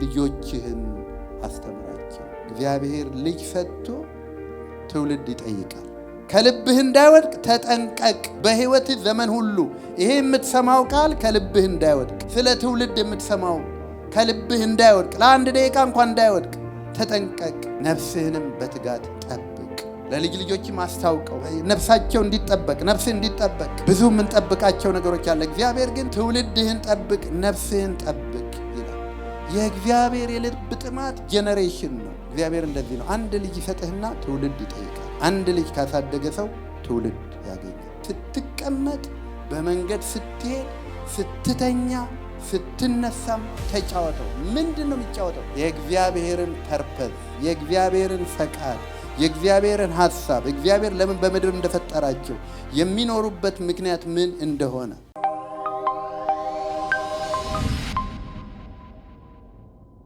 ልጆችህን አስተምራቸው። እግዚአብሔር ልጅ ሰጥቶ ትውልድ ይጠይቃል። ከልብህ እንዳይወድቅ ተጠንቀቅ። በህይወት ዘመን ሁሉ ይሄ የምትሰማው ቃል ከልብህ እንዳይወድቅ፣ ስለ ትውልድ የምትሰማው ከልብህ እንዳይወድቅ፣ ለአንድ ደቂቃ እንኳን እንዳይወድቅ ተጠንቀቅ። ነፍስህንም በትጋት ጠብቅ። ለልጅ ልጆችም አስታውቀው፣ ነፍሳቸው እንዲጠበቅ፣ ነፍስህ እንዲጠበቅ። ብዙ የምንጠብቃቸው ነገሮች አለ። እግዚአብሔር ግን ትውልድህን ጠብቅ፣ ነፍስህን ጠብቅ ይላል። የእግዚአብሔር የልብ ጥማት ጄኔሬሽን ነው። እግዚአብሔር እንደዚህ ነው። አንድ ልጅ ይሰጥህና ትውልድ ይጠይቃል። አንድ ልጅ ካሳደገ ሰው ትውልድ ያገኛል። ስትቀመጥ፣ በመንገድ ስትሄድ፣ ስትተኛ፣ ስትነሳም ተጫወተው። ምንድን ነው የሚጫወተው? የእግዚአብሔርን ፐርፐዝ፣ የእግዚአብሔርን ፈቃድ፣ የእግዚአብሔርን ሐሳብ፣ እግዚአብሔር ለምን በምድር እንደፈጠራቸው፣ የሚኖሩበት ምክንያት ምን እንደሆነ